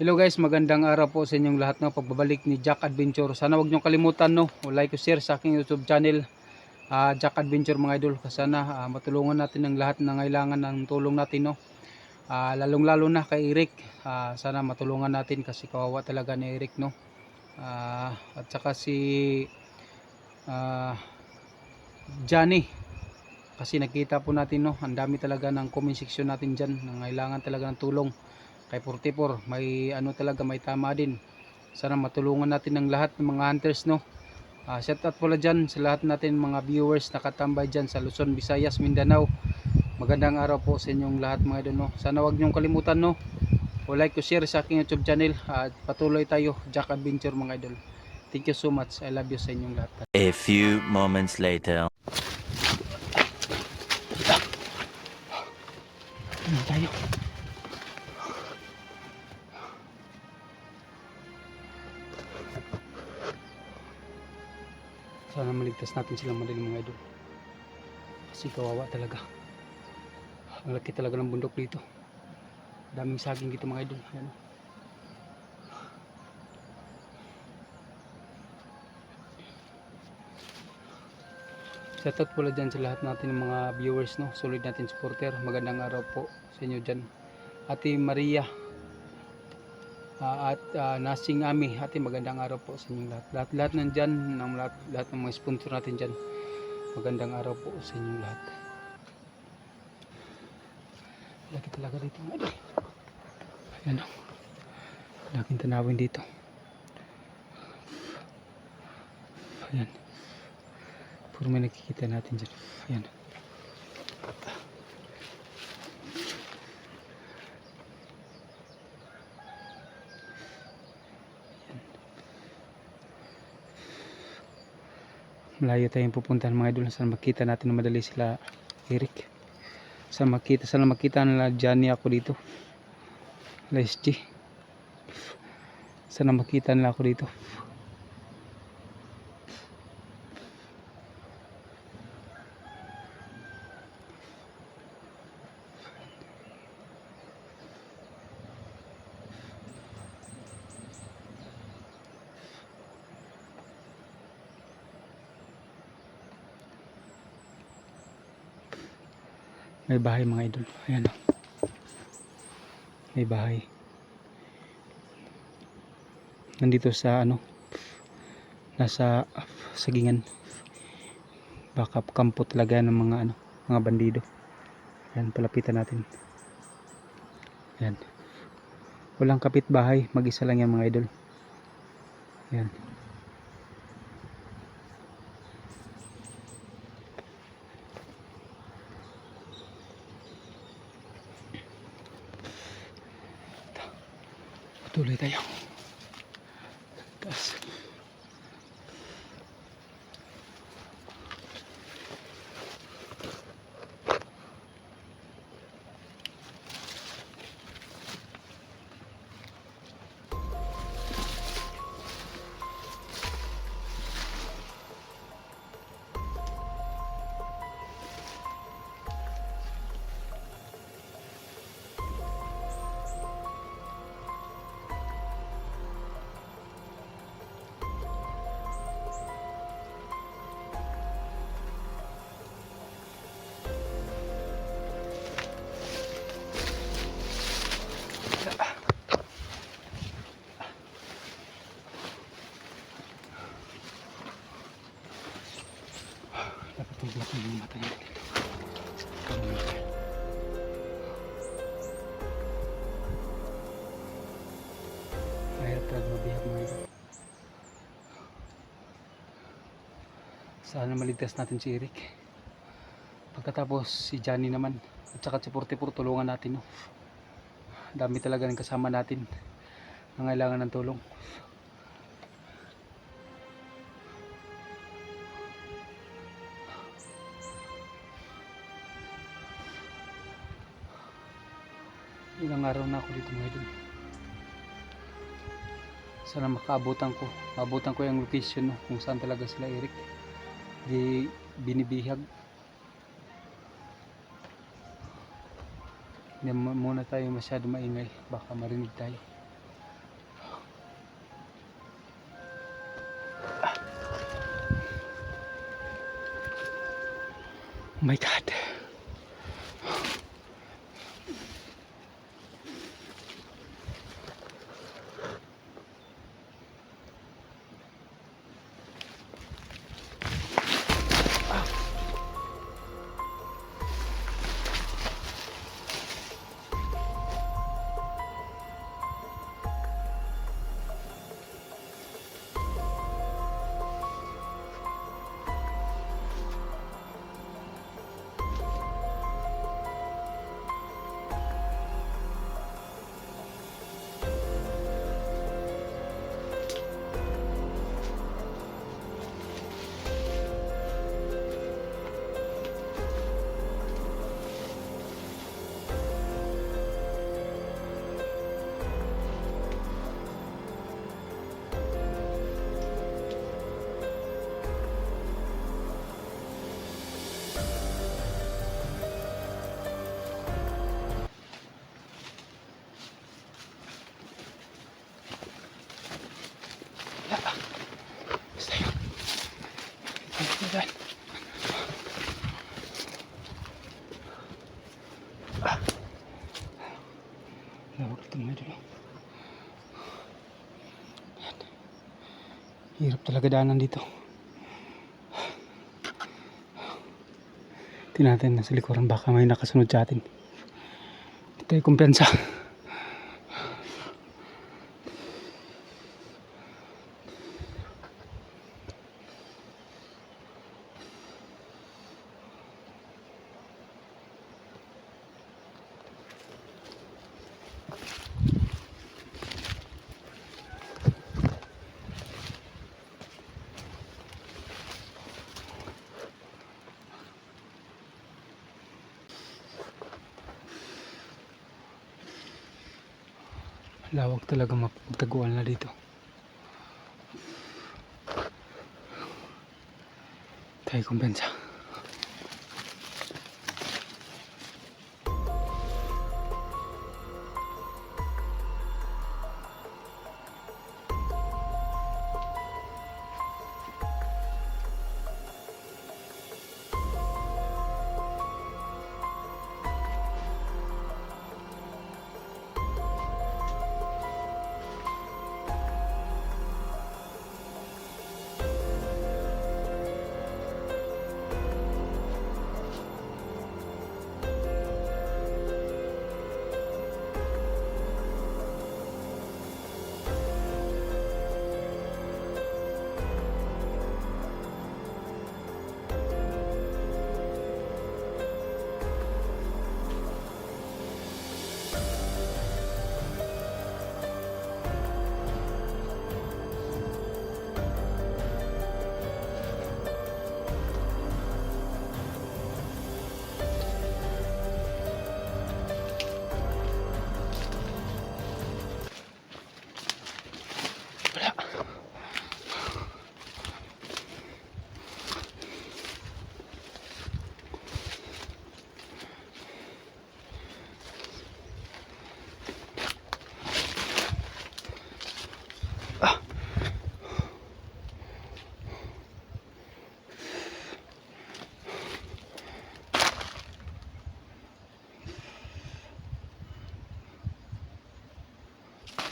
Hello guys, magandang araw po sa inyong lahat, no. Pagbabalik ni Jack Adventure. Sana wag niyo kalimutan, no, like o share sa aking YouTube channel, Jack Adventure mga idol. Sana matulungan natin ang lahat na kailangan ng tulong natin, no. Lalong-lalo na kay Eric. Sana matulungan natin kasi kawawa talaga ni Eric, no. At saka si Johnny. Kasi nakita po natin, no, ang dami talaga ng comment section natin diyan na kailangan talaga ng tulong. Kay 44 may ano talaga, may tama din. Sana matulungan natin ang lahat ng mga hunters, no. Shout out pala dyan sa lahat natin mga viewers nakatambay dyan sa Luzon, Visayas, Mindanao. Magandang araw po sa inyong lahat mga idol, no. Sana wag niyong kalimutan, no, o like o share sa aking YouTube channel. At patuloy tayo, Jack Adventure mga idol. Thank you so much. I love you sa inyong lahat. A few moments later. Tayo. Sana maligtas natin silang madali mga idol. Kasi kawawa talaga. Ang laki talaga ng bundok dito. Daming saging dito mga idol. Ayan. Shoutout pala dyan sa lahat natin ng mga viewers, no. Solid natin supporter. Magandang araw po sa inyo dyan. Ate Maria at Nasing Ami. Ate, magandang araw po sa inyong lahat. Lahat nandyan, lahat ng mga sponsor natin dyan. Magandang araw po sa inyong lahat. Laki talaga dito mga idol. Ayan o. Laking tanawin dito. Ayan. Puro may nakikita natin dyan. Ayan. Malayo tayong pupuntahan mga idol. Sana makita natin na madali sila Eric. Sana makita nila Johnny ako dito. LSG. Sana makita nila ako dito. May bahay mga idol. Ayan o. May bahay. Nandito sa ano, nasa sagingan. Baka kampo talaga ng mga ano, mga bandido. Ayan, palapitan natin. Ayan. Walang kapitbahay, mag-isa lang yan mga idol. Ayan. Tuloy tayo. Taas. Dapat tulak na yung mata niya. Mahirap talaga mabihag mga ito. Sana maligtas natin si Eric. Pagkatapos si Johnny naman. At saka si 44 tulungan natin, no. Dami talaga ng kasama natin na kailangan ng tulong. Ilang araw na ako dito mga idol. Sana makaabutan ko yung location, no, kung saan talaga sila Eric. Di binibihag. Hindi muna tayo masyado maingay, baka marinig tayo. my God. Basta yun. Ayan. Lawag ito mga idol. Ayan. Hirap talaga daanan dito. Tinatin na sa likuran, baka may nakasunod sa atin. Hindi tayo kumpiyansa. Lawag talaga, mapagtaguan na dito. Tayo kumpensa.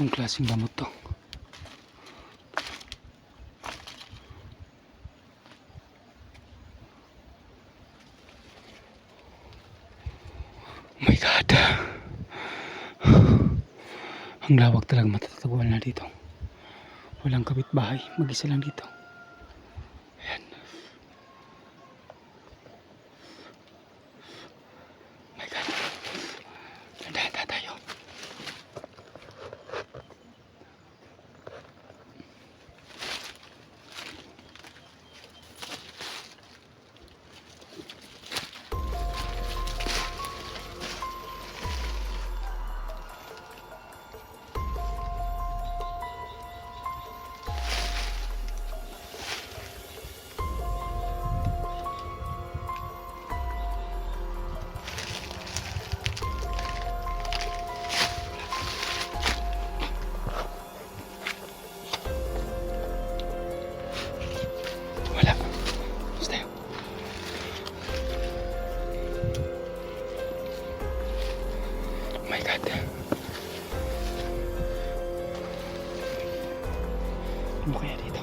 Anong klaseng gamot to? Oh my God. Ang lawak talaga, matataguan na dito. Walang kapitbahay, mag-isa lang dito. Ayan. Oh my God. Handa tayo. my God. Ano kaya dito?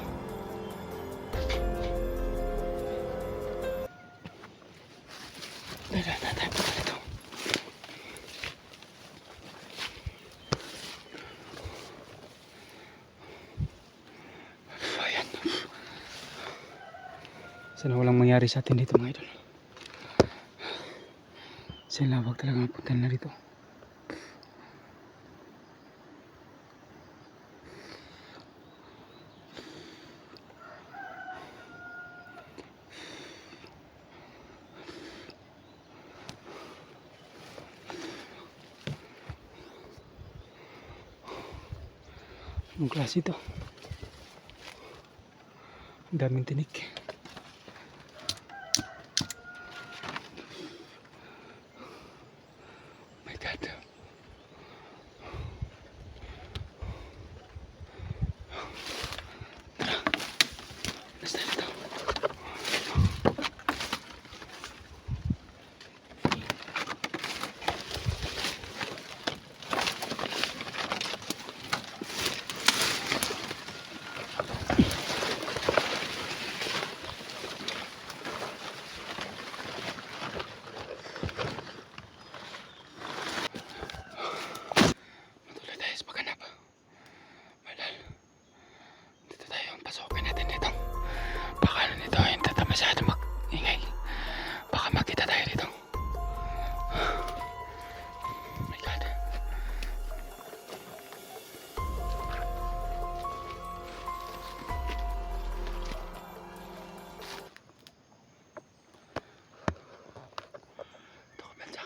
Dala na tayo pa dito. Ayan. Sana walang mangyari sa atin dito mga idol. Sana wag talaga mapunta na dito. Anong klase ito? Ang daming tinik. Oh my God. Tara. Basta ito. Tuloy tayo sa paghanap. Malal. Dito tayo. Pasokin natin dito. Baka ano nito. Hindi tayo masyado mag-ingay. Baka makita tayo dito. Oh my God. Ito ko bansa.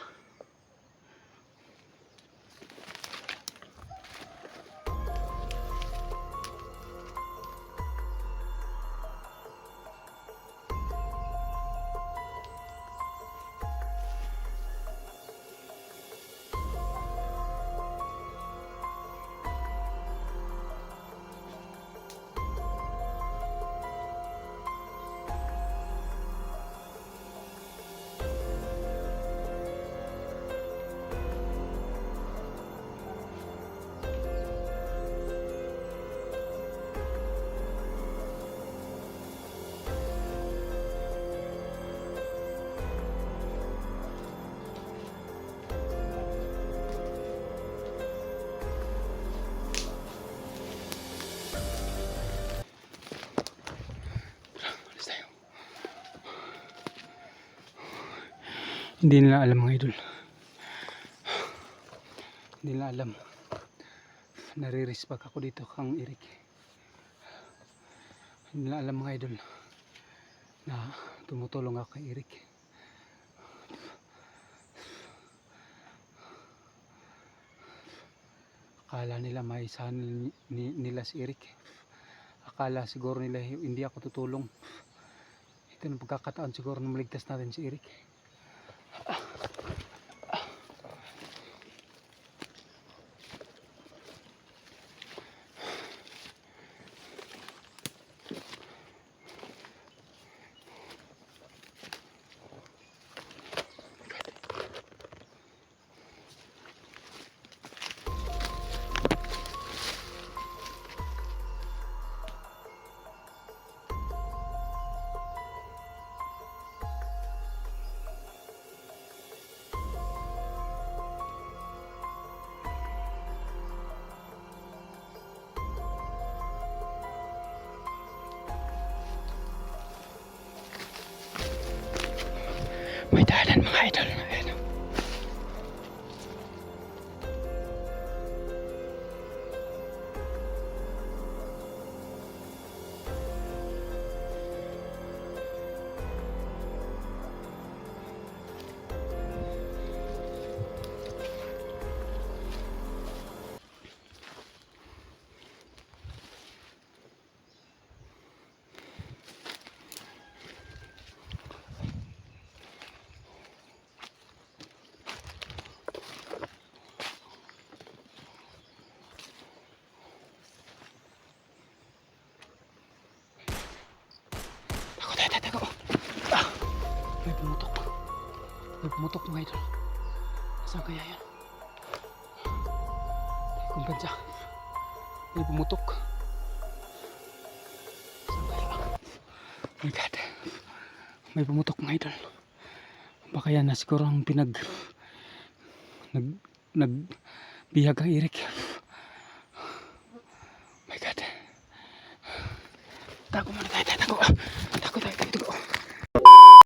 Alis tayo. Hindi nila alam mga idol. Hindi nila alam. Nare-respect ako dito kang Eric. Hindi nila alam mga idol na tumutulong ako kay Eric. Akala nila may saan nila si Eric. Akala siguro nila hindi ako tutulong. Ito na pagkakataon siguro na maligtas natin si Eric. May dalan mga idol. Ayan. Ako. Ah! May pumutok. May pumutok mga idol. Saan kaya yan? Kumbansya. May pumutok. Saan kaya? Oh my God. May pumutok mga idol. Baka yan na siguro ang nagbihag ang Eric. Oh my God. Tago muna tayo. Tago tayo.